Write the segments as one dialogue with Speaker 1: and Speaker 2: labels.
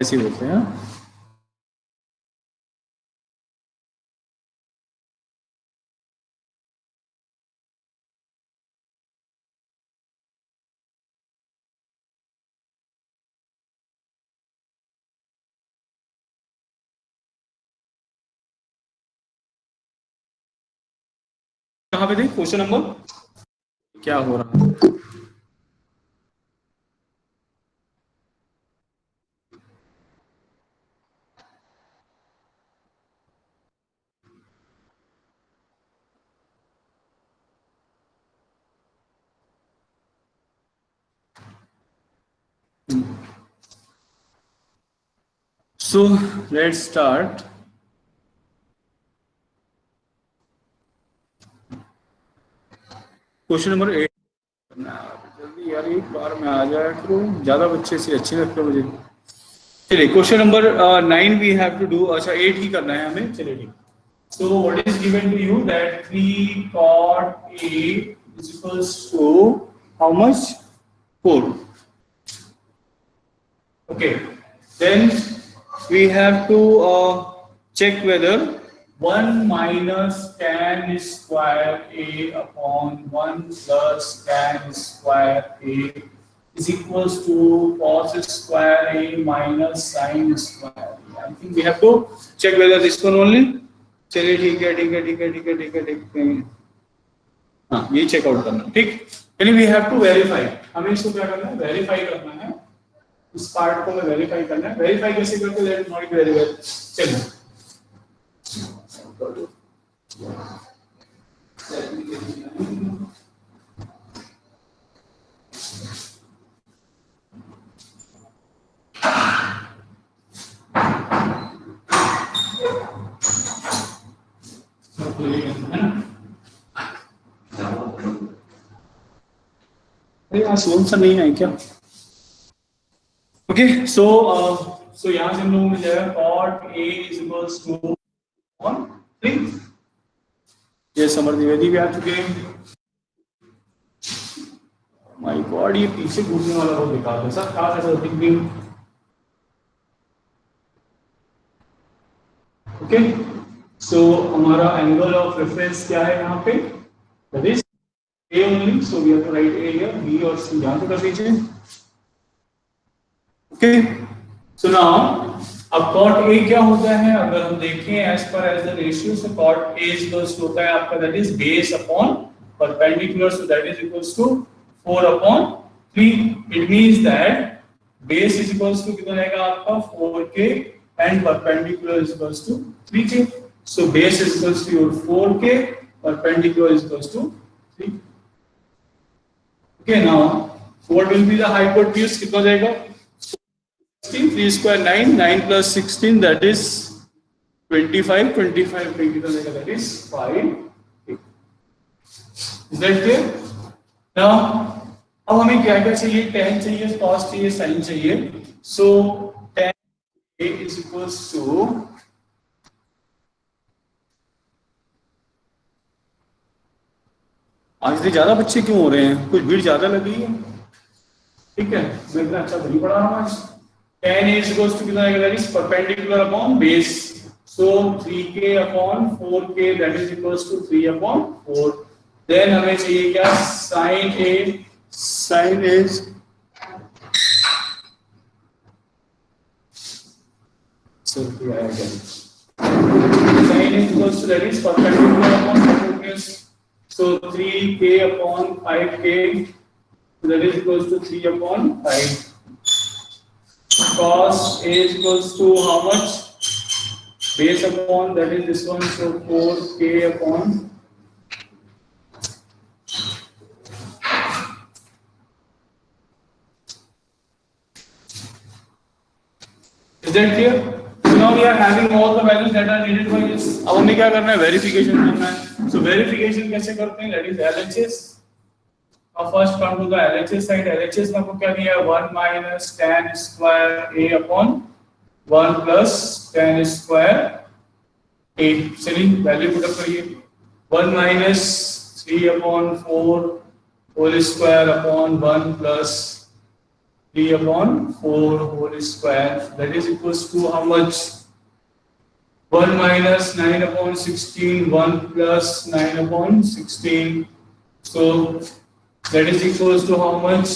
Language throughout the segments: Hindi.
Speaker 1: ऐसे बोलते हैं। कहाँ पे थे क्वेश्चन नंबर, क्या हो रहा है? So let's start. Question number 8 जल्दी यार, एक बार में आ जाए करो, ज्यादा बच्चे से अच्छे लगते हैं मुझे। चलिए question number 9 we have to do, अच्छा 8 ही करना है हमें, चलिए ठीक। So what is given to you that 3 cot A is equals to how much? 4. Okay. Then we have to check whether 1 minus tan square A upon 1 plus tan square A is equals to cos square A minus sin square A. I think we have to check whether this one only. चलिए ठीक है ठीक है ठीक है ठीक है ठीक है ठीक है, हाँ ये चेकआउट करना, ठीक। यानी वी हैव टू वेरीफाई, हमें इसको क्या करना है, वेरीफाई करना है, इस पार्ट को हमें वेरीफाई करना है। वेरीफाई कैसे करते हैं, लेट्स नॉट वेरी वेल, चलिए अरे आज सोन सा नहीं है क्या? ओके सो यहाँ से हम लोगों में जाएगा cot A is equals to 1 3। ये समर द्विवेदी भी आ चुके हैं। माय गॉड, ये पीछे घूमने वाला बहुत बेकार है सर, क्या ऐसा थिंकिंग। ओके सो हमारा एंगल ऑफ रेफरेंस क्या है यहाँ पे, that is A only, so we have to write A here, B और C यहाँ पे कर दीजिए। ओके सो नाउ अब cot A क्या होता है, अगर हम देखें एज पर as the ratio, so cot A equals होता है आपका that is base upon perpendicular, so that is equals to 4 upon 3। It means that base is equals to कितना रहेगा आपका 4k and perpendicular is equals to 3k। So base is equals to your 4k, perpendicular is equals to 3। Okay now what will be the hypotenuse, कितना जाएगा 3 square 9, 9 plus 16 that is 25, 25 that is 5। Is that clear? Now अब हमें क्या क्या चाहिए, tan चाहिए, cos चाहिए, sin चाहिए। So tan A is equals to आज से ज्यादा बच्चे क्यों हो रहे हैं, कुछ भीड़ ज्यादा लग रही है, ठीक है। मैं इतना अच्छा नहीं पढ़ा रहा हूँ आज। tan A is equals to कितना आएगा, that is perpendicular upon base, so 3k upon 4k that is equals to 3 upon 4। then हमें चाहिए क्या, sin A, sin is sin is equals to that is perpendicular upon hypotenuse, so 3k upon 5k that is equals to 3 upon 5। cos A is equals to how much, base upon that is this one, so 4k upon is that clear? So now we are having all the values that are needed by this। अब हमें क्या करना है, वेरिफिकेशन करना है। so वेरिफिकेशन कैसे करते हैं, that is LHS। Now first come to the LHS side। LHS में आपको क्या दिया है, 1 minus tan square A upon 1 plus tan square A। चलिए वैल्यू पुट अप करिए, 1 minus 3 upon 4 whole square upon 1 plus 3/4 whole square, that is equals to how much? 1 minus 9/16, 1 plus 9/16. So that is equals to how much?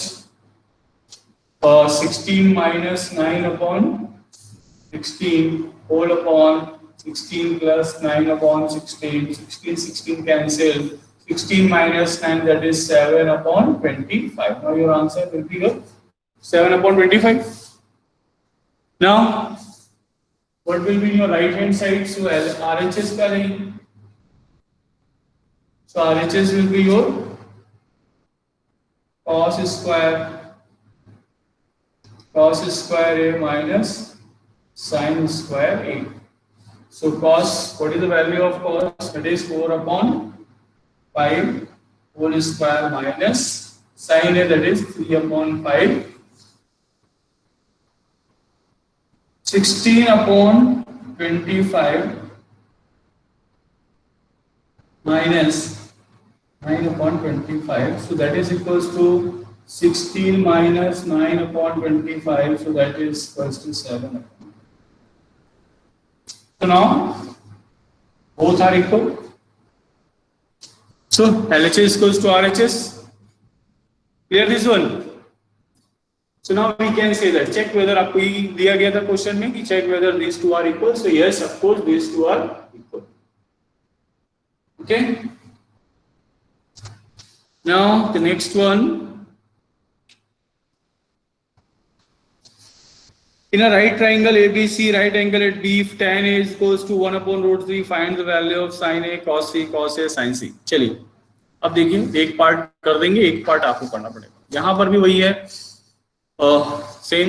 Speaker 1: 16 minus 9/16 whole upon 16 plus 9/16. 16 cancel. 16 minus 9, that is 7/25. Now your answer will be 7/25. Now what will be your right hand side? So RHS का नहीं. So RHS will be your cos square A minus sin square A. So cos, what is the value of cos? That is 4/5 whole square minus sin A, that is 3/5. 16/25 minus 9/25. So that is equals to 16 minus 9/25. So that is equals to 7. So now both are equal. So LHS equals to RHS. Clear this one? So now we can say that check whether आपको ये दिया गया था क्वेश्चन में कि check whether these two are equal. So yes, of course these two are equal. Okay. Now the next one. In a right triangle ABC, right angle at B, if tan A is equals to 1/√3, find the value of sin A, cos C, cos A, sin C. चलिए अब देखिए, एक पार्ट कर देंगे, एक पार्ट आपको करना पड़ेगा. यहां पर भी वही है, सेम.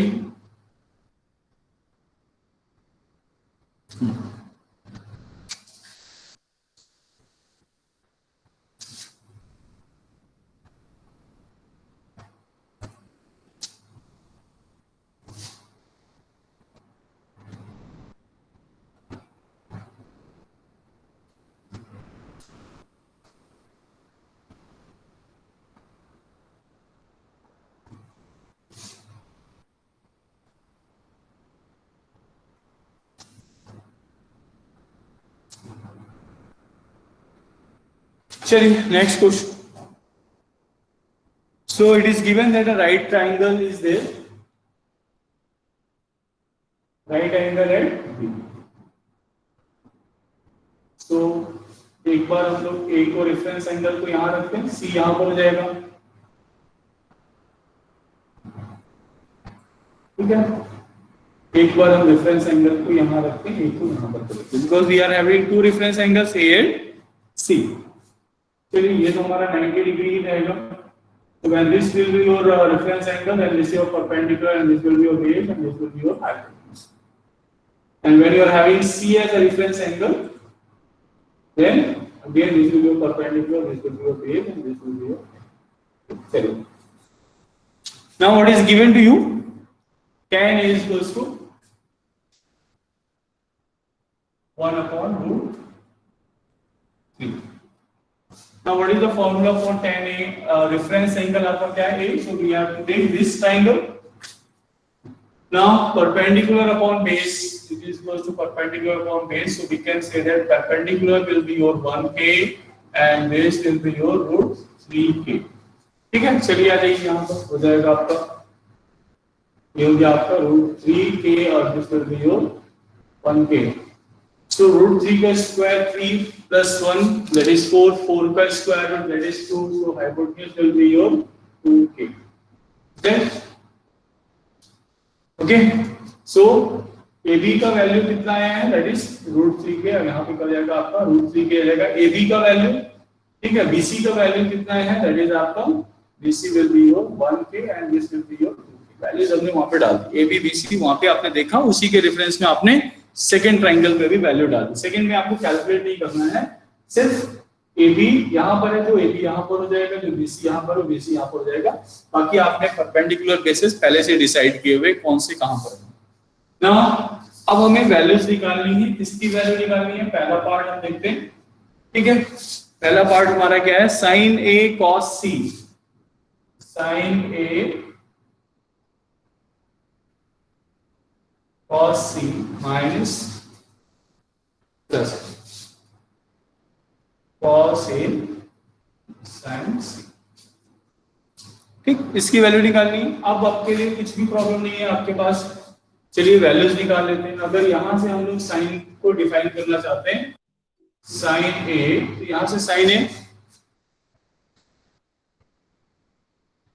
Speaker 1: चलिए next question. So it is given that a right triangle is there. Right angle at B. So एक बार हम लोग A को रेफरेंस एंगल को यहाँ रखते हैं, C यहाँ पर हो जाएगा. ठीक है, एक बार हम रेफरेंस एंगल को यहाँ रखते हैं, A को यहाँ पर रखते हैं, because we are having two reference angles A and C. चलिए ये तो हमारा 90 डिग्री रहेगा. So when this will be your reference angle, and this is your perpendicular, and this will be your base, and this will be your hypotenuse. And when you are having C as a reference angle, then again this will be your perpendicular, this will be your base, and this will be your center. Now what is given to you? Tan A is equals to 1/√3. Now what is the formula for tan A? Reference angle आपका क्या है? So we have to take this triangle. Now perpendicular upon base, it is equals to perpendicular upon base. So we can say that perpendicular will be your 1k and base will be your √3k. ठीक है, चलिए आ जाइए, यहाँ पर हो जाएगा आपका, ये हो गया आपका √3k और this will be your 1k. So √3 का square 3 plus 1, that is 4. 4 का square root, that is 2. So hypotenuse will be your 2k. Okay. Okay. So AB का वैल्यू कितना आया है? That is √3k. यहाँ पे कर जाएगा आपका √3k रहेगा AB का वैल्यू. ठीक है, BC का वैल्यू कितना है? That is आपका BC will be your 1k and this will be your 2k. Values हमने वहां पे डाल दी. AB BC वहां पे आपने देखा, उसी के रेफरेंस में आपने सेकेंड ट्राइंगल पे भी वैल्यू डाल दी. सेकेंड में आपको कैलकुलेट नहीं करना है, सिर्फ AB यहाँ पर है तो AB यहाँ पर हो जाएगा, जो BC यहाँ पर हो BC यहाँ पर हो जाएगा. बाकी आपने परपेंडिकुलर बेसिस पहले से डिसाइड किए हुए कौन से कहाँ पर है. ना अब हमें वैल्यूज निकालनी है. किसकी वैल्यू निकालनी है? पहला पार्ट हम देखते हैं. ठीक है, पहला पार्ट हमारा क्या है? sin A cos C. sin A cos c minus plus cos a sin c। ठीक, इसकी वैल्यू निकालनी है। अब आपके लिए कुछ भी प्रॉब्लम नहीं है आपके पास। चलिए वैल्यूज निकाल लेते हैं। अगर यहां से हम लोग साइन को डिफाइन करना चाहते हैं, साइन ए, तो यहां से साइन ए,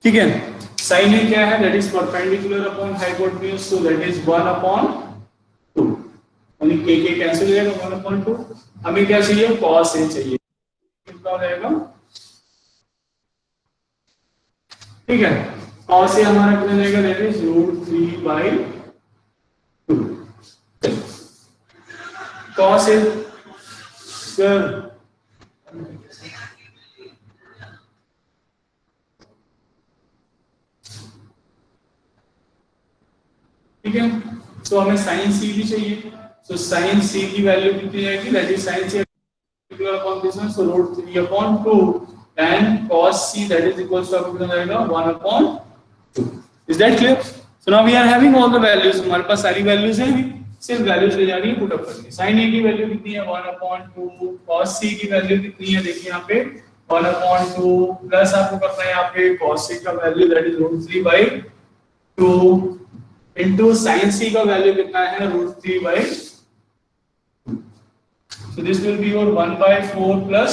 Speaker 1: ठीक है, साइन ए क्या है, that is perpendicular upon hypotenuse, so that is 1/2, यानी के कैंसिल हो जाएगा, 1/2। हमें क्या चाहिए, cos ए चाहिए, कितना हो जाएगा, ठीक है, cos ए हमारा कितना जाएगा, that is √3/2। cos A sir ठीक है, तो हमें साइन सी भी चाहिए। तो साइन सी की वैल्यू कितनी आएगी, that is sine C upon this one, so √3/2 and cos c that is equals to कितना आएगा, 1/2। Is that clear? So now we are having all the values, हमारे पास सारी वैल्यूज हैं, सिर्फ वैल्यूज ले जानी है, पुट अप करनी है। साइन ए की वैल्यू कितनी है, 1/2, cos c की वैल्यू कितनी है, देखिए यहाँ पे 1/2 प्लस आपको करना है यहाँ पे cos c का value that is √3/2 into sin c का वैल्यू कितना है, √3/2। So this will be your 1/4 plus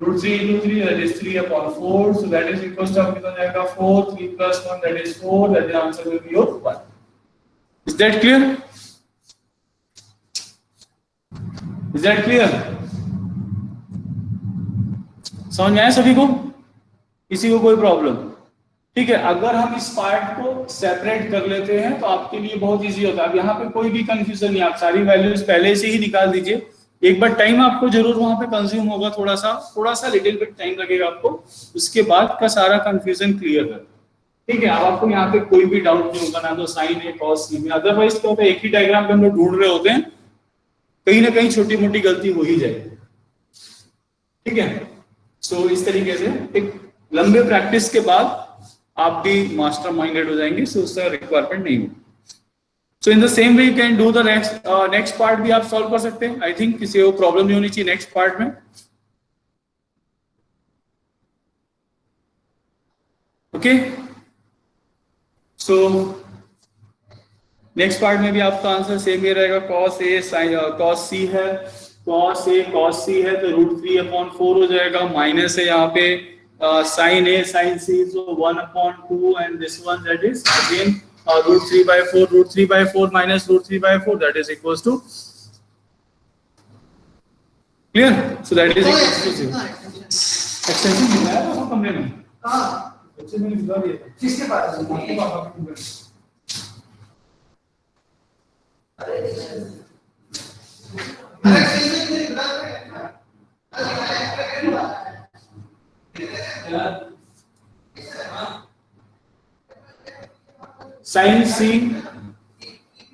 Speaker 1: √3 into 3, that is 3/4. So that is equals to कितना जाएगा, 4, 3 plus 1 that is 4, that the answer will be your 1. Is that clear? Is that clear? समझ में आया सभी को? किसी को कोई प्रॉब्लम? ठीक है, अगर हम इस पार्ट को सेपरेट कर लेते हैं तो आपके लिए बहुत इजी होता है। अब यहाँ पे कोई भी कंफ्यूजन नहीं, आप सारी वैल्यूज पहले से ही निकाल दीजिए। एक बार टाइम आपको जरूर वहां पे कंज्यूम होगा, थोड़ा सा लिटिल बिट टाइम लगेगा आपको, उसके बाद का सारा कंफ्यूजन क्लियर कर, ठीक है। अब आपको यहाँ पे कोई भी डाउट नहीं होगा, ना तो साइन है कॉस सी में, अदरवाइज क्या होता है, एक ही डायग्राम पे हम लोग ढूंढ रहे होते हैं, कहीं ना कहीं छोटी मोटी गलती हो ही जाएगी, ठीक है। सो इस तरीके से एक लंबे प्रैक्टिस के बाद आप भी मास्टर माइंडेड हो जाएंगे, सो उसका रिक्वायरमेंट नहीं होगी। So in the same way you can do the next part भी आप सॉल्व कर सकते हैं। आई थिंक किसी को प्रॉब्लम नहीं होनी चाहिए नेक्स्ट पार्ट में, ओके। सो नेक्स्ट पार्ट में भी आपका आंसर सेम ही रहेगा, cos a sin cos c है, cos c है तो √3/4 हो जाएगा, माइनस है यहाँ पे sin a sin c, so 1/2 and this one that is again √3/4 minus √3/4 that is equals to, clear? So that is equals to 0. Extension मिला है आपको कमरे में? हां, बच्चे ने भिजवा दिया था। किसके पास? आपके पापा के पास। साइन सी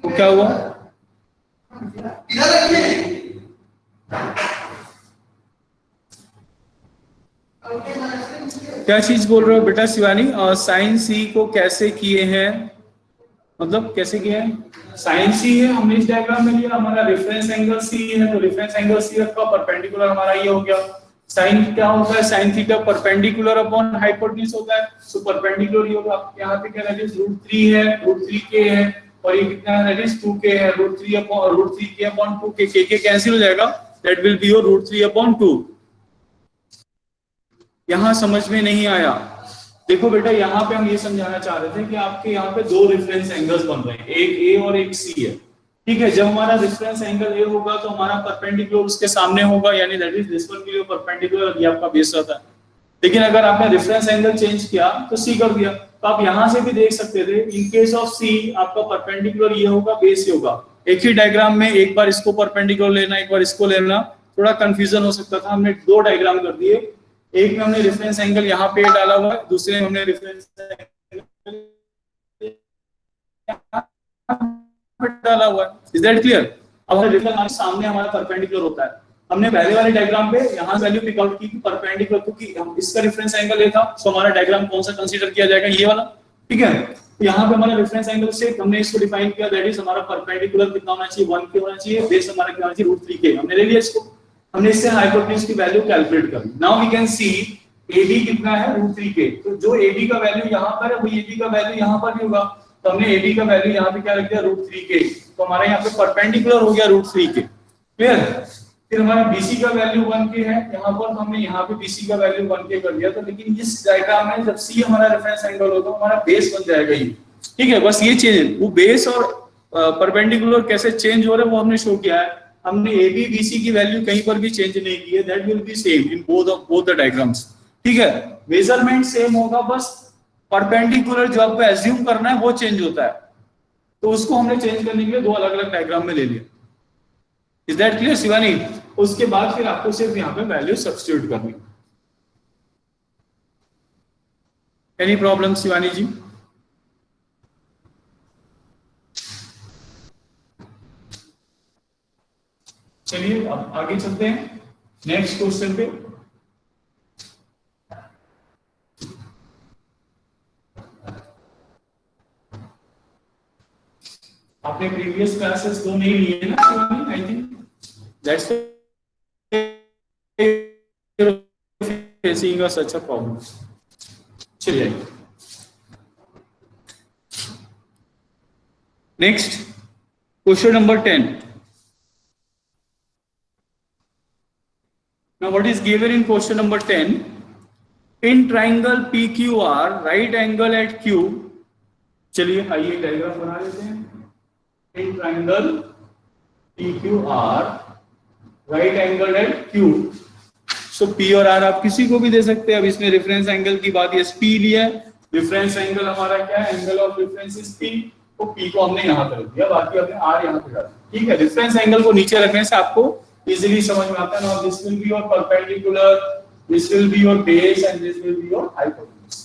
Speaker 1: को क्या हुआ, क्या चीज बोल रहे हो बेटा शिवानी? साइन सी को कैसे किए हैं, मतलब कैसे किए हैं? साइन सी है, हमने इस डायग्राम में लिया, हमारा रेफरेंस एंगल सी है, तो रेफरेंस एंगल सी रखा, परपेंडिकुलर हमारा ये हो गया। साइन क्या होता है, sine theta perpendicular upon hypotenuse होता है, सो परपेंडिकुलर ये होगा। यहाँ पे क्या है, √3 है, √3k है, और ये कितना है, दैट इज 2k है, √3k/2k, k कैंसिल हो जाएगा, दैट विल बी योर √3/2। यहाँ समझ में नहीं आया? देखो बेटा, यहाँ पे हम ये समझाना चाह रहे थे कि आपके यहाँ पे दो रेफरेंस एंगल्स बन रहे हैं, एक ए और एक सी है, ठीक है। जब हमारा रेफरेंस एंगल ए होगा तो हमारा परपेंडिकुलर उसके सामने होगा, यानी दैट इज दिस वन के लिए परपेंडिकुलर, ये आपका बेस रहता है। लेकिन अगर आपने रेफरेंस एंगल चेंज किया तो सी कर दिया, तो आप यहाँ से भी देख सकते थे, इन केस ऑफ सी आपका परपेंडिकुलर ये होगा, बेस ये होगा। एक ही डायग्राम में एक बार इसको परपेंडिकुलर लेना, एक बार इसको लेना, थोड़ा कंफ्यूजन हो सकता था। हमने दो डायग्राम कर दिए, एक में हमने रेफरेंस एंगल यहाँ पे डाला हुआ है, दूसरे में हमने रेफरेंस डाला हुआ है। Is that clear? अब हमारे रेफरेंस सामने हमारा परपेंडिकुलर होता है, हमने पहले वाले डायग्राम पे यहाँ वैल्यू पिक आउट की परपेंडिकुलर, क्योंकि इसका रेफरेंस एंगल ये था, तो हमारा डायग्राम कौन सा कंसीडर किया जाएगा, ये वाला, ठीक है। यहाँ पे हमारा रेफरेंस एंगल से हमने इसको डिफाइन किया, दैट इज हमारा परपेंडिकुलर कितना होना चाहिए, 1 के होना चाहिए, बेस हमारा क्या होना चाहिए, √3 हमने ले लिया इसको। हमने इससे हाइपोटेन्यूज की वैल्यू कैलकुलेट कर ली। Now we can see AB कितना है, √3, तो जो AB का वैल्यू यहाँ पर है वही AB का वैल्यू यहाँ पर भी होगा। तो हमने AB का वैल्यू यहाँ पे क्या रख दिया, √3, तो हमारे यहाँ पे परपेंडिकुलर हो गया √3। क्लियर। फिर हमारा BC का वैल्यू 1K है, यहाँ पर हमने यहाँ पे BC का वैल्यू 1K कर दिया। तो लेकिन इस डायग्राम में जब C हमारा रेफरेंस एंगल होगा हमारा बेस बन जाएगा ये, ठीक है। बस ये चेंज, वो बेस और परपेंडिकुलर कैसे चेंज हो रहे हैं वो हमने शो किया है। हमने AB BC की वैल्यू कहीं पर भी चेंज नहीं की है, that will be same in both the diagrams, ठीक है। मेजरमेंट सेम होगा, बस परपेंडिकुलर जो आपको एज्यूम करना है वो चेंज होता है, तो उसको हमने चेंज करने के लिए दो अलग अलग डायग्राम में ले लिया। Is that clear Shivani? उसके बाद फिर आपको सिर्फ यहाँ पे वैल्यू सब्स्टिट्यूट करनी। एनी प्रॉब्लम शिवानी जी? चलिए अब आगे चलते हैं नेक्स्ट क्वेश्चन पे। आपने प्रीवियस क्लासेस दो नहीं लिए ना Shivani? I think that's facing such a problem. चलिए next question number 10। Now what is given in question number 10? In triangle PQR, right angle at Q. चलिए आइए डायग्राम बना लेते हैं। In triangle PQR, right angle at Q. So P और R आप किसी को भी दे सकते हैं। अब इसमें रेफरेंस एंगल की बात है, P लिया है, रेफरेंस एंगल हमारा क्या है, angle of reference is P, तो P को हमने यहाँ पर रख दिया, बाकी हमने R यहाँ पे डाला, ठीक है। रेफरेंस एंगल को नीचे रखने से आपको इजीली समझ में आता है ना। This will be your perpendicular, this will be your base and this will be your hypotenuse,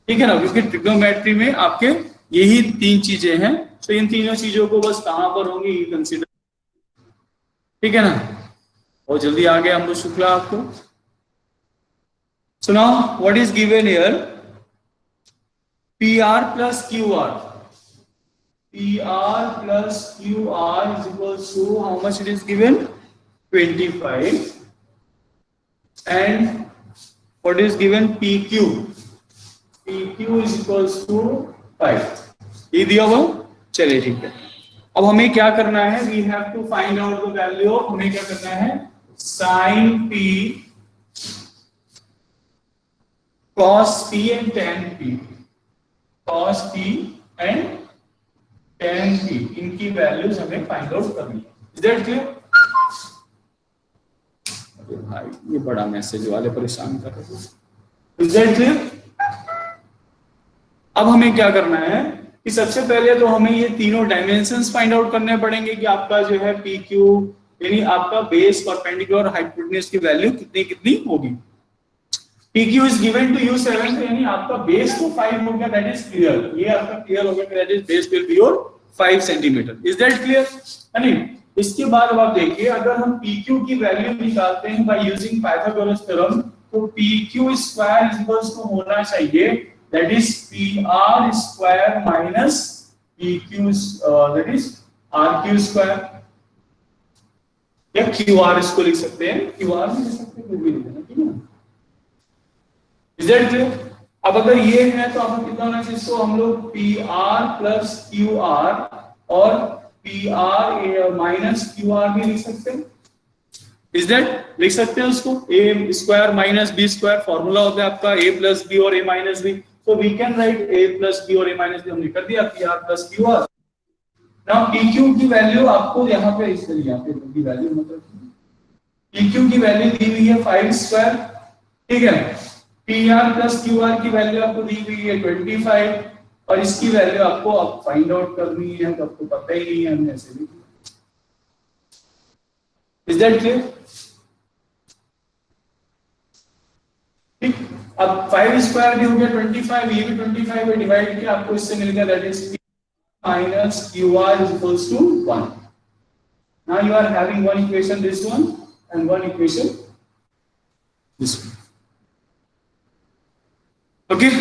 Speaker 1: ठीक है ना, क्योंकि ट्रिग्नोमेट्री में आपके यही तीन चीजें हैं। तो इन तीनों चीजों को बस कहां पर होंगी ये कंसीडर, ठीक है ना। और जल्दी आ गए हम लोग शुक्ला आपको। So now what is given here, PR plus QR, PR plus QR is equals to how much it is given, 25, and what is given, PQ, PQ is equals to 5, ये दिया हुआ। चलिए ठीक है, अब हमें क्या करना है, we have to find out the value of, हमें क्या करना है, sin P cos P and tan P, cos P and tan P, इनकी वैल्यूज हमें फाइंड आउट करनी है। Is that clear? अरे भाई ये बड़ा मैसेज वाले परेशान कर रहे हैं। Is that clear? अब हमें क्या करना है कि सबसे पहले तो हमें ये तीनों डायमेंशंस फाइंड आउट करने पड़ेंगे कि आपका जो है PQ यानी आपका बेस, परपेंडिकुलर, हाइपोटेन्यूज की वैल्यू कितनी कितनी होगी। PQ is given to you 7, यानी आपका बेस तो 5 हो गया, दैट इज क्लियर, ये आपका क्लियर हो गया, that is base will be your 5 centimetre. Is that clear? यानी इसके बाद अब आप देखिए, अगर हम PQ की वैल्यू निकालते हैं बाय यूजिंग पाइथागोरस थ्योरम, तो PQ square is equals to होना चाहिए, that is PR square minus PQ, that is RQ square, या QR इसको लिख सकते हैं, QR भी लिख सकते हैं, कुछ भी लिख देना, ठीक है ना। Is that clear? अब अगर ये है तो आपको कितना होना चाहिए, इसको हम लोग PR प्लस QR और PR माइनस QR भी लिख सकते हैं। Is that? लिख सकते हैं उसको, A square minus B square, formula होता है आपका A प्लस B और A minus B, so we can write A plus B और A माइनस B, हमने कर दिया PR plus QR। Now PQ की वैल्यू आपको यहाँ पे इसके लिए यहाँ पे वैल्यू मतलब PQ की वैल्यू दी हुई है 5 स्क्वायर, ठीक है। PR प्लस QR की वैल्यू आपको दी हुई है 25, और इसकी वैल्यू आपको अब फाइंड आउट करनी है, तो आपको पता ही नहीं है, हमने ऐसे लिख दिया। Is that clear? ठीक, अब 5 स्क्वायर भी हो गया 25, ये भी 25 में डिवाइड किया, आपको इससे मिल गया, that is minus QR is equals to 1. Now you are having one equation this one and one equation this one. Okay.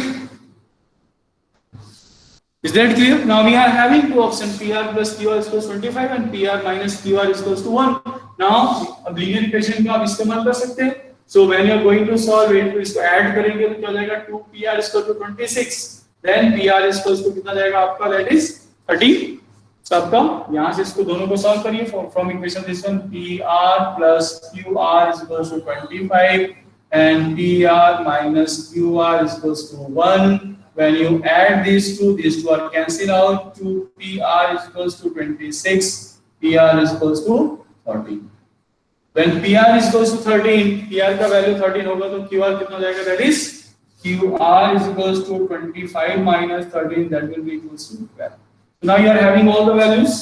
Speaker 1: Is that clear? Now we are having two options, PR plus QR is equals 25 and PR minus QR is equals to 1. Now अब linear equation का आप इस्तेमाल कर सकते हैं. So when you are going to solve it, तो इसको ऐड करेंगे तो क्या जाएगा 2PR is equal to 26. Then PR is equals to कितना जाएगा आपका, that is 30. So आपका यहाँ से इसको दोनों को सॉल्व करिए. From equation this one, PR plus QR is equals to 25 and PR minus QR is equals to 1. When you add these two are cancelled out. 2PR is equals to 26, PR is equals to 13. When PR is equals to 13, PR का वैल्यू 13 होगा तो QR कितना जाएगा, that is QR is equals to 25 minus 13, that will be equals to 12. So now you are having all the values.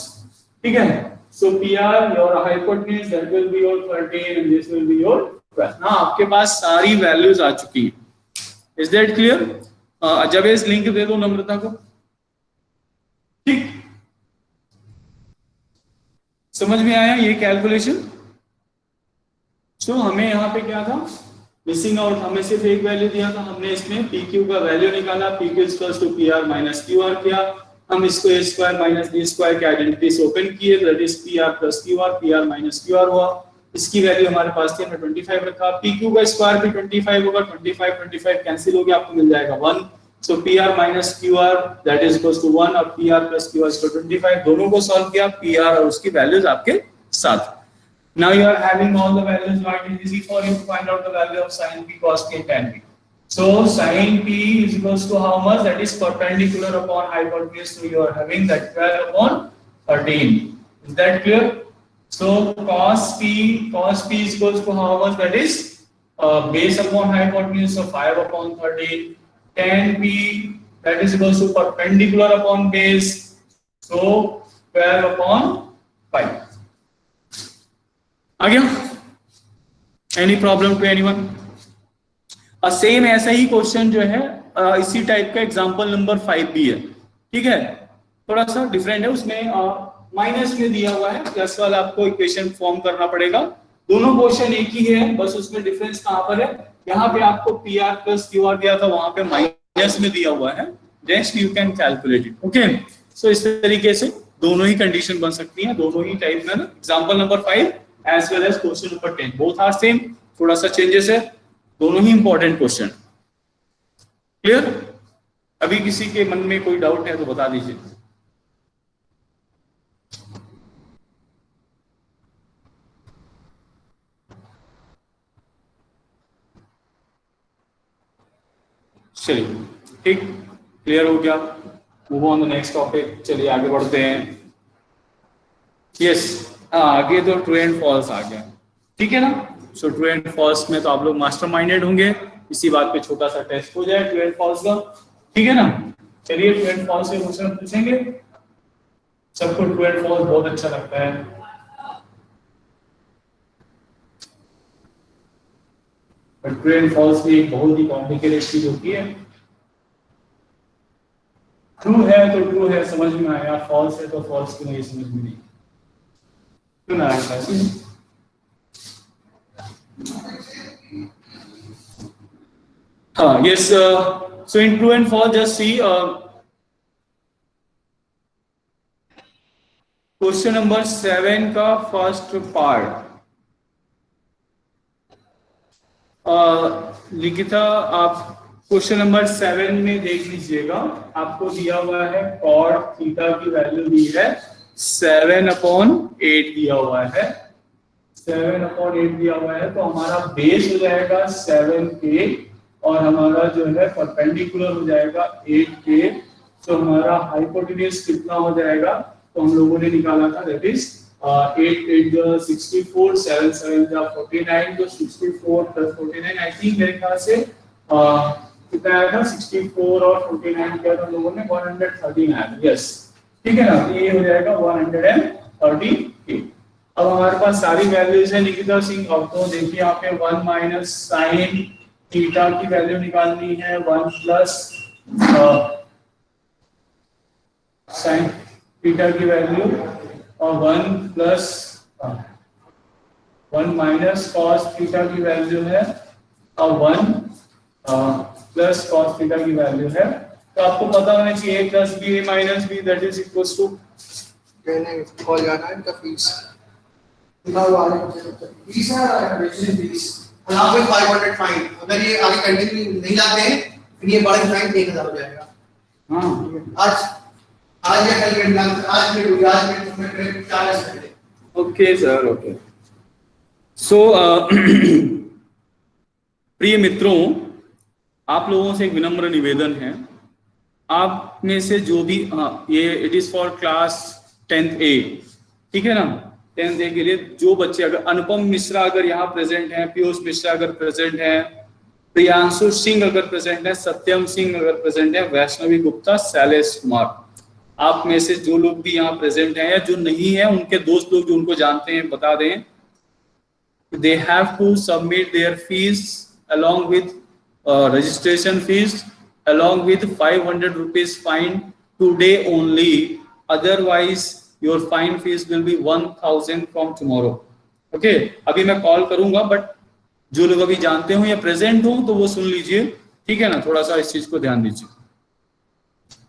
Speaker 1: ठीक है? So PR, your hypotenuse, that will be your 13 and this will be your 12. Now आपके पास सारी values आ चुकी हैं. Is that clear? जब इस लिंक दे दो नम्रता को. ठीक, समझ में आया ये कैलकुलेशन? सो हमें यहाँ पे क्या था, मिसिंग आउट, हमें सिर्फ एक वैल्यू दिया था, हमने इसमें पी क्यू का वैल्यू निकाला, P Q equals to P R minus Q R किया, हम इसको A square minus D square के आइडेंटिटी से ओपन किए, that is P R plus Q R, P R minus Q R हुआ. इसकी वैल्यू हमारे पास थी, हमने 25 रखा, पी क्यू का स्क्वायर भी 25 होगा, 25 कैंसिल हो गया, आपको मिल जाएगा 1. So PR minus QR that is equals to 1 और PR plus QR is equal to 25. दोनों को सॉल्व किया, PR और उसकी वैल्यूज आपके साथ. Now you are having all the values. Now it is easy for you to find out the value of sin P, cos P, and tan P. So sin P is equals to how much? That is perpendicular upon hypotenuse. So you are having that 12 upon 13. Is that clear? So cos P is equals to how much? That is base upon hypotenuse. So 5 upon 13. Tan P, that is equals to perpendicular upon base, so 12 upon 5. आ गया? Any problem to anyone? Same ऐसा ही क्वेश्चन जो है इसी टाइप का एग्जांपल नंबर 5 भी है. ठीक है, थोड़ा सा डिफरेंट है, उसमें माइनस में दिया हुआ है, प्लस वाला आपको इक्वेशन फॉर्म करना पड़ेगा. दोनों क्वेश्चन एक ही है, बस उसमें डिफरेंस कहाँ पर है, यहाँ पे आपको P R plus Q R दिया था, वहां पे माइनस में दिया हुआ है. Next you can calculate it. Okay, so इस तरीके से दोनों ही कंडीशन बन सकती हैं, दोनों ही टाइप में. Example number 5 as well as question number 10, both are same, थोड़ा सा चेंजेस है, दोनों ही इंपॉर्टेंट क्वेश्चन. क्लियर? अभी किसी के मन में कोई डाउट है तो बता दीजिए. चलिए, ठीक, क्लियर हो गया. Move on the next topic. चलिए आगे बढ़ते हैं. यस, आगे तो ट्रू एंड फॉल्स आ गया. ठीक है ना? सो ट्रू एंड फॉल्स में तो आप लोग मास्टर माइंडेड होंगे. इसी बात पे छोटा सा टेस्ट हो जाए ट्रू एंड फॉल्स का. ठीक है ना? चलिए ट्रू एंड फॉल्स से क्वेश्चन पूछेंगे. सबको ट्रू एंड फॉल्स बहुत अच्छा लगता है. ट्रू एंड फॉल्स भी एक बहुत ही कॉम्प्लिकेटेड चीज होती है. ट्रू है तो ट्रू है, समझ में आया. फॉल्स है तो फॉल्स की नहीं, समझ में नहीं. क्यों ना आया ऐसे? हाँ, yes. So in true and false just see question number 7 का फर्स्ट पार्ट. लिखिता, आप क्वेश्चन नंबर 7 में देख लीजिएगा, आपको दिया हुआ है cot थीटा की वैल्यू दी है 7/8 दिया हुआ है. 7/8 दिया हुआ है, तो हमारा बेस हो जाएगा 7k और हमारा जो है परपेंडिकुलर हो जाएगा 8k. तो हमारा हाइपोटेन्यूज कितना हो जाएगा, तो हम लोगों ने निकाला था, दैट इज 8 8 64, 7 7 49, तो 64 प्लस 49 आई थिंक मेरे ख्याल से कितना आया था, 64 और 49 किया था लोगों ने 113 आया. यस, ठीक है ना? ये हो जाएगा 130. अब हमारे पास सारी वैल्यूज है निकिता सिंह. अब तो देखिए यहाँ पे 1 माइनस साइन थीटा की वैल्यू निकालनी है, 1 प्लस साइन थीटा की वैल्यू और 1 प्लस 1 माइनस कॉस थीटा की वैल्यू है और 1 प्लस कॉस थीटा की वैल्यू है. तो आपको पता होना चाहिए a plus b a minus b that is equals to
Speaker 2: कहने कॉल जाना है इनका फीस कितना हुआ है फीस है registration fees allow with 500 fine अगर ये आगे कंटिन्यू नहीं लाते हैं फिर ये बड़ा फाइन 1000 हो जाएगा। हाँ आज या कल के आज में 40 घंटे।
Speaker 1: Okay sir okay. सो प्रिय मित्रों, आप लोगों से एक विनम्र निवेदन है, आप में से जो भी ये it is for class 10th A, ठीक है ना, 10th A के लिए जो बच्चे, अगर अनुपम मिश्रा अगर यहाँ प्रेजेंट हैं, पीयूष मिश्रा अगर प्रेजेंट हैं, प्रियांशु सिंह अगर प्रेजेंट है, सत्यम सिंह अगर प्रेजेंट है, वैष्णवी गुप्ता, शैलेश कुमार, आप में से जो लोग भी यहाँ प्रेजेंट हैं या जो नहीं है उनके दोस्त लोग जो उनको जानते हैं बता दें, they have to submit their fees along with registration fees along with 500 rupees fine today only, otherwise your fine fees will be 1000 from tomorrow. Okay, अभी मैं कॉल करूंगा, बट जो लोग अभी जानते हो या प्रेजेंट हो तो वो सुन लीजिए, ठीक है ना, थोड़ा सा इस चीज को ध्यान दीजिए,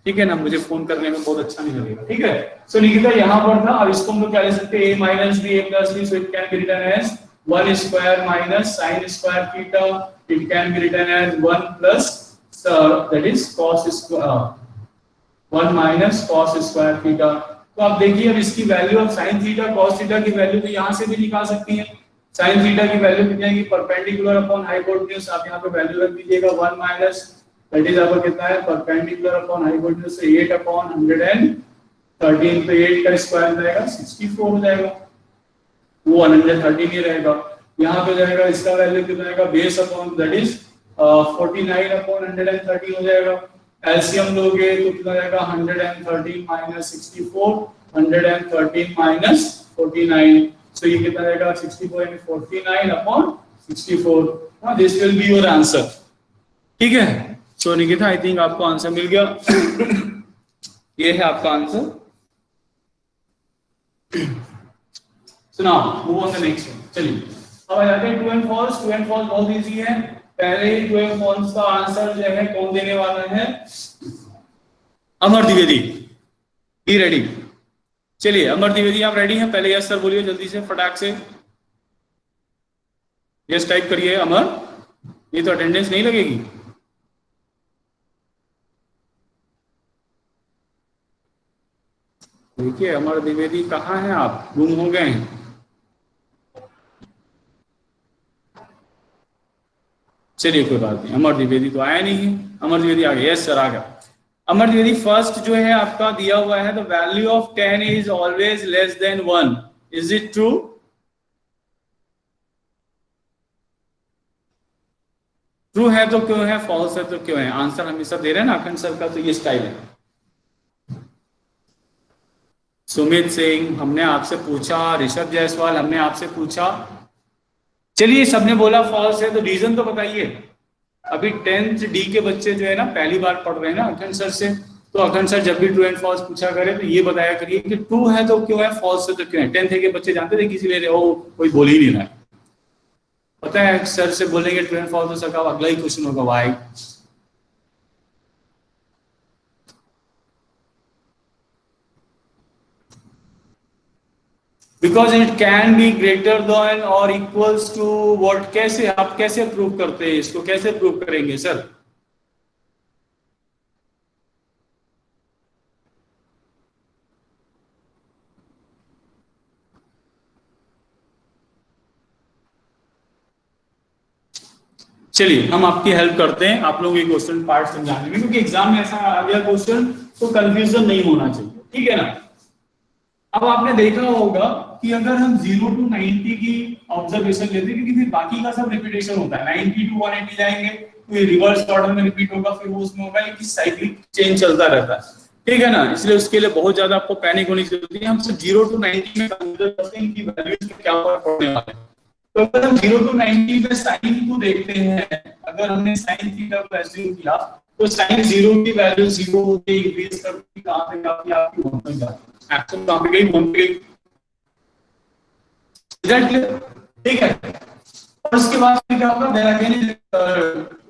Speaker 1: ठीक है ना, मुझे फोन करने में बहुत अच्छा नहीं लगेगा, ठीक है। सो निकिता यहाँ पर था, अब इसको हम लोग क्या ले सकते हैं, a minus b a plus b, so it can be written as 1 square minus sin square theta, it can be written as 1 plus that is cos square 1 minus cos square theta। तो आप देखिए अब इसकी वैल्यू, अब sin थीटा cos थीटा की वैल्यू तो यहाँ से भी निकाल सकती हैं। sin थीटा की वैल्यू कितनी आएगी, परपेंडिकुलर अपॉन हाइपोटेन्यूज, आप यहाँ पे वैल्यू रख दीजिएगा 1 माइनस दैट इज आपका कितना है, परपेंडिकुलर अपॉन हाइपोटेन्यूज से 8 अपॉन 113, तो 8 का स्क्वायर हो जाएगा 64 हो जाएगा, वो 113 ही रहेगा। यहाँ पे जाएगा इसका वैल्यू कितना आएगा, base upon that is 49 upon 113 हो जाएगा। एलसीएम लोगे तो कितना जाएगा, 113 माइनस 64, 113 माइनस 49, सो ये कितना जाएगा 64 यानी 49 अपॉन 64। This will be your answer, ठीक है। सो निकिता आई थिंक आपको आंसर मिल गया। ये है आपका answer. So now move on the next one. चलिए अब आ जाते हैं true and false. True and false बहुत इजी है, पहले ही ट्रू एंड फॉल्स का आंसर जो है कौन देने वाला है, अमर द्विवेदी। Be ready. चलिए अमर द्विवेदी आप रेडी हैं, पहले यस सर बोलिए जल्दी से फटाक से, यस टाइप करिए अमर, ये तो अटेंडेंस नहीं लगेगी। देखिए अमर द्विवेदी कहाँ हैं आप, गुम हो गए हैं। चलिए कोई बात नहीं, अमर द्विवेदी तो आया नहीं है, अमर द्विवेदी आ गया, यस सर आ गया। अमर द्विवेदी फर्स्ट जो है आपका दिया हुआ है, the value of 10 is always less than 1, is it true? True है तो क्यों है, फॉल्स है तो क्यों है? आंसर हमेशा दे रहे हैं ना अखंड सर का, तो ये स्टाइल है। सुमित सिंह हमने आपसे पूछा, ऋषभ जायसवाल हमने आपसे पूछा, चलिए सबने बोला फॉल्स है, तो रीजन तो बताइए। अभी 10th D के बच्चे जो है ना पहली बार पढ़ रहे हैं ना अखंड सर से, तो अखंड सर जब भी ट्रू एंड फॉल्स पूछा करे तो ये बताया करिए कि ट्रू है तो क्यों है, फॉल्स है तो क्यों है। 10th के बच्चे जानते थे किसी ले रहे हो, कोई बोल ही नहीं रहा है, पता है सर से बोलेंगे ट्रू एंड फॉल्स तो सर का अगला ही क्वेश्चन होगा why. Because it can be greater than और इक्वल्स टू व्हाट, कैसे आप कैसे प्रूव करते हैं इसको, कैसे प्रूव करेंगे सर? चलिए हम आपकी हेल्प करते हैं आप लोगों के क्वेश्चन पार्ट समझाने में, क्योंकि एग्जाम में ऐसा आ गया क्वेश्चन तो कंफ्यूजन नहीं होना चाहिए, ठीक है ना। अब आपने देखा होगा कि अगर हम 0 to 90 की ऑब्जर्वेशन लेते हैं, क्योंकि फिर बाकी का सब रिपीटेशन होता है, 90 to 180 जाएंगे तो ये रिवर्स ऑर्डर में रिपीट होगा, फिर वो उसमें होगा कि साइक्लिक चेंज चलता रहता है, ठीक है ना। इसलिए उसके लिए बहुत ज्यादा आपको पैनिक होने की जरूरत नहीं है, हम सिर्फ 0 to 90 में कंसीडर करते हैं कि वैल्यूज में क्या फर्क पड़ने वाला है। तो अगर हम 0 to 90 में साइन को देखते हैं, अगर हमने साइन थीटा को एज्यूम किया तो साइन 0 की वैल्यू 0 होती है, इंक्रीज करती है, कहां पे जाती है आपकी 1 पे जाती है, एक्शन कहां पे गई 1 पे गई, ठीक है। और उसके बाद क्या होगा, देयर अगेन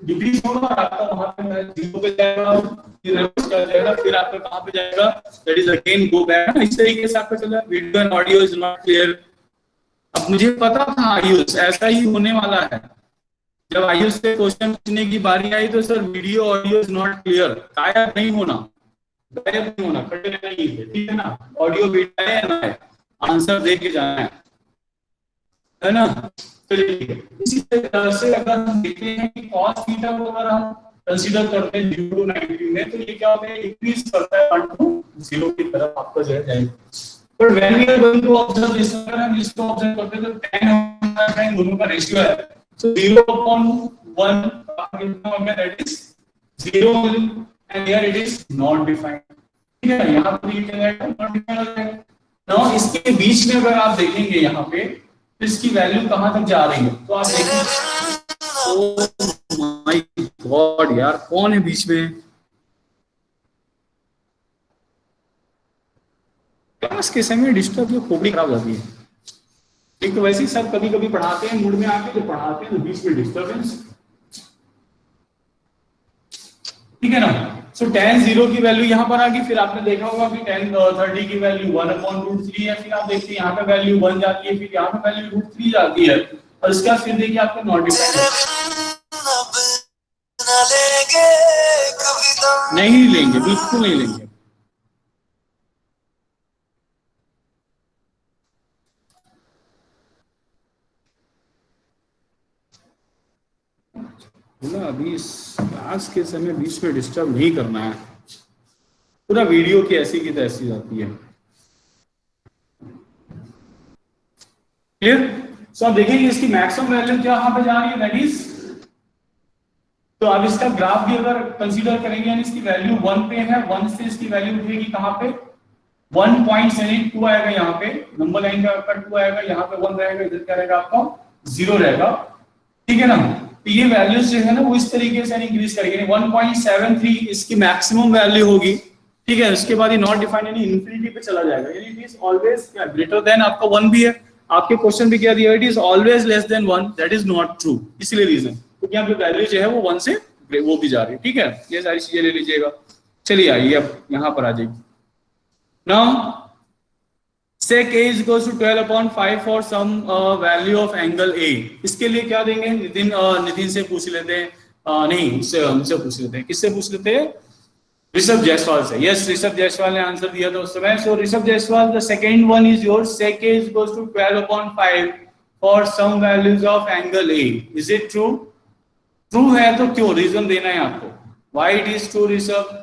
Speaker 1: डिक्रीज होगा और आपका वहां पे जीरो पे जाएगा, फिर रिवर्स कर जाएगा, फिर आपका कहां पे जाएगा, that is again go back. इस तरीके से आपका चल रहा है। Video and audio is not clear. अब मुझे पता था आयुष ऐसा ही होने वाला है। जब आयुष से क्वेश्चन पूछने की बारी आई तो sir video audio is not clear, गायब नहीं होना, गायब नहीं होना, खड़े नहीं है, ठीक है ना। ऑडियो वीडियो है ना, आंसर दे के जाना है ना। चलिए ठीक है। इसी तरह से अगर हम देखते हैं कि cos थीटा को अगर हम कंसीडर करते हैं 0 to 90 में, तो ये क्या होता है, इंक्रीज करता है 1 to 0 की तरफ आपका जो है जाएगा। पर when we are going to observe this, अगर हम इसको ऑब्जर्व करते हैं तो tan हमारा tan दोनों का रेशियो है, so 0/1 कितना हो गया, that is 0 and here it is not defined, ठीक है। यहां पर ये क्या जाएगा, नॉट डिफाइंड हो जाएगा। नाउ इसके बीच में अगर आप देखेंगे यहाँ पे तो इसकी वैल्यू कहां तक जा रही है, तो आप देखेंगे, ओह माय गॉड यार, कौन है बीच में, क्लास के समय डिस्टर्ब, ये खोपड़ी खराब हो जाती है। एक तो वैसे ही सब कभी कभी पढ़ाते हैं मूड में आके, जो पढ़ाते हैं तो बीच में डिस्टर्बेंस, ठीक है ना। सो tan 0 की वैल्यू यहाँ पर आ गई। फिर आपने देखा होगा कि tan 30 की वैल्यू 1/√3 है। फिर आप देखते हैं यहाँ पे वैल्यू 1 जाती है, फिर यहाँ पे वैल्यू √3 जाती है, और इसका फिर देखिए आपका नॉट डिफाइंड, नहीं लेंगे, बिल्कुल नहीं लेंगे। बोला अभी क्लास के समय बीच में डिस्टर्ब नहीं करना है, पूरा वीडियो की ऐसी की तैसी जाती है। क्लियर। सो आप देखेंगे इसकी मैक्सिमम वैल्यू क्या यहाँ पे जा रही है, दैट इज, तो आप इसका ग्राफ भी अगर कंसीडर करेंगे, यानी इसकी वैल्यू 1 पे है, 1 से इसकी वैल्यू उठेगी कहां पे, 1.72 आएगा, यहाँ पे नंबर लाइन का आपका 2 आएगा, यहाँ पे 1 रहेगा, इधर क्या रहेगा आपका 0 रहेगा, ठीक है ना। तो ये वैल्यूज जो है ना वो इस तरीके से इंक्रीज करेंगे। 1.73 इसकी मैक्सिमम वैल्यू होगी, ठीक है। उसके बाद ये नॉट डिफाइंड यानी इंफिनिटी पे चला जाएगा, यानी इट इज ऑलवेज क्या ग्रेटर देन आपका 1 भी है। आपके क्वेश्चन भी क्या दिया, it is always less than 1, that is not true, इसलिए रीजन क्योंकि यहाँ पे वैल्यू जो है वो 1 से वो भी जा रही है, ठीक है। ये सारी चीजें ले लीजिएगा। चलिए आइए अब यहाँ पर आ जाइए। Now sec a is equals to 12/5 for some value of angle a, इसके लिए क्या देंगे, नितिन से पूछ लेते हैं, नहीं हमसे पूछ लेते हैं, किससे पूछ लेते हैं, ऋषभ जायसवाल से। यस, ऋषभ जायसवाल ने आंसर दिया था उस समय। So Rishabh Jaiswal, the second one is your, sec a is equals to 12/5 for some values of angle a, is it true? True है तो क्यों, रीजन देना है आपको, why it is true Rishabh.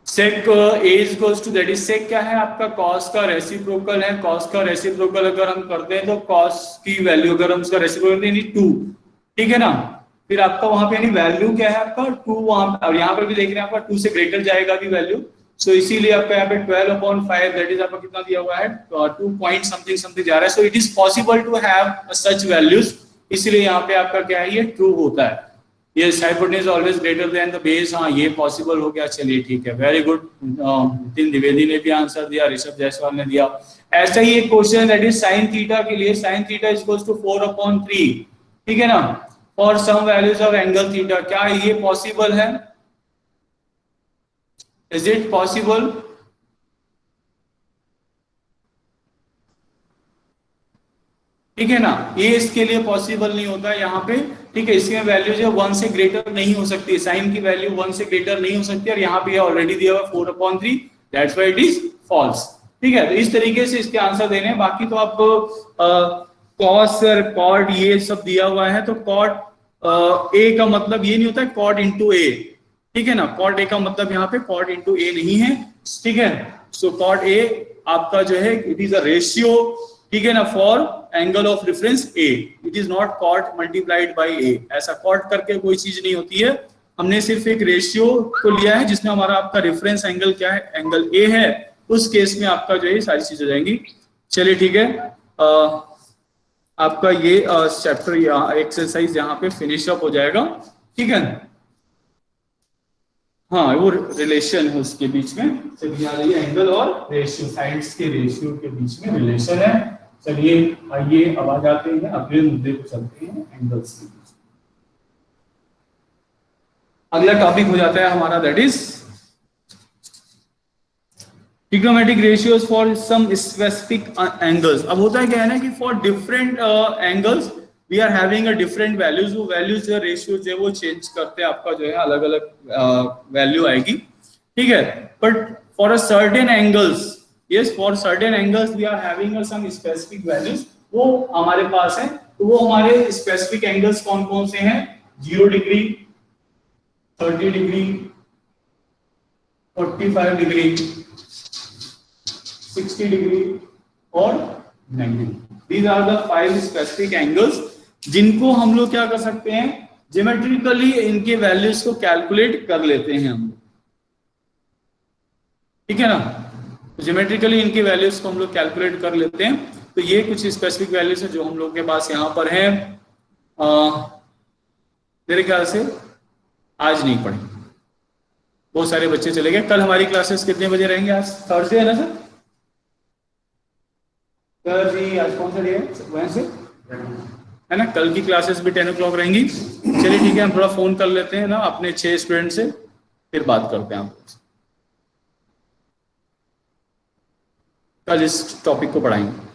Speaker 1: sec a is equals to, that is sec क्या है आपका, cos का रेसिप्रोकल है। cos का रेसिप्रोकल अगर हम करते हैं तो cos की वैल्यू अगर हम उसका रेसिप्रोकल यानी 2, ठीक है ना। फिर आपका वहां पे यानी वैल्यू क्या है आपका 2, वहां और यहाँ पर भी देख रहे हैं आपका 2 से ग्रेटर जाएगा भी वैल्यू। सो इसीलिए आपका यहाँ पे 12/5 दैट इज आपका कितना दिया हुआ है, 2 पॉइंट समथिंग समथिंग जा रहा है। So it is possible to have such values, इसलिए यहाँ पे आपका क्या है, ये ट्रू होता है। Yes, hypotenuse always greater than the base, हाँ ये पॉसिबल हो गया। चलिए ठीक है, वेरी गुड। नितिन द्विवेदी ने भी आंसर दिया, ऋषभ जायसवाल ने दिया। ऐसा ही एक question that is sin theta के लिए, sin theta is equals to 4/3, ठीक है ना, for some values of angle theta. क्या ये पॉसिबल है, इज इट पॉसिबल? ठीक है ना, ये इसके लिए पॉसिबल नहीं होता है यहाँ पे, ठीक है। इसमें वैल्यू जो 1 से ग्रेटर नहीं हो सकती, साइन की वैल्यू 1 से ग्रेटर नहीं हो सकती, और यहाँ पे ऑलरेडी दिया हुआ 4/3, that's why it is false, ठीक है। तो इस तरीके से इसके आंसर देने हैं। बाकी तो आपको कॉस और कॉड ये सब दिया हुआ है, तो कॉड ए का मतलब ये नहीं होता है कॉड इंटू ए, ठीक है ना। कॉड ए का मतलब यहाँ पे कॉड इंटू ए नहीं है, ठीक है। सो कॉड ए आपका जो है इट इज अ रेशियो, ठीक है ना, for angle of reference A, it is not cot multiplied by A. ऐसा कॉट करके कोई चीज नहीं होती है, हमने सिर्फ एक रेशियो को लिया है जिसमें हमारा आपका रेफरेंस एंगल क्या है, एंगल ए है। उस केस में आपका जो है सारी चीजें हो जाएंगी। चलिए ठीक है, आपका ये चैप्टर एक्सरसाइज यहाँ पे फिनिश अप हो जाएगा, ठीक है। हाँ, वो रिलेशन है उसके बीच में, चलिए आ जाइए, एंगल और रेशियो, साइड्स के रेशियो के बीच में रिलेशन है। चलिए आइए अब आ जाते हैं अगले मुद्दे को, चलते हैं एंगल्स के बीच। अगला टॉपिक हो जाता है हमारा, that is trigonometric ratios for some specific angles. अब होता है क्या है ना कि for different angles we are having a different values, वो वैल्यूज या रेशियोज है वो चेंज करते हैं, आपका जो है अलग अलग वैल्यू आएगी, ठीक है। But for a certain angles, yes for certain angles we are having some specific values, वो हमारे पास है। तो वो हमारे स्पेसिफिक एंगल्स कौन कौन से हैं? 0 डिग्री, 30 डिग्री, 45 डिग्री, 60 डिग्री और 90 degree. These are the 5 specific angles जिनको हम लोग क्या कर सकते हैं, ज्योमेट्रिकली इनके वैल्यूज को कैलकुलेट कर लेते हैं हम, ठीक है ना। ज्योमेट्रिकली इनके वैल्यूज को हम लोग कैलकुलेट कर लेते हैं। तो ये कुछ स्पेसिफिक वैल्यूज है जो हम लोग के पास यहाँ पर है। मेरे ख्याल से आज नहीं पढ़े, बहुत सारे बच्चे चले गए। कल हमारी क्लासेस कितने बजे रहेंगे? आज थर्सडे है ना सर? सर जी आज कौन सा डे है? वेडनेसडे है ना। कल की क्लासेस भी 10 o'clock रहेंगी। चलिए ठीक है, हम थोड़ा फोन कर लेते हैं ना अपने 6 स्टूडेंट से, फिर बात करते हैं। आप कल इस टॉपिक को पढ़ाएंगे।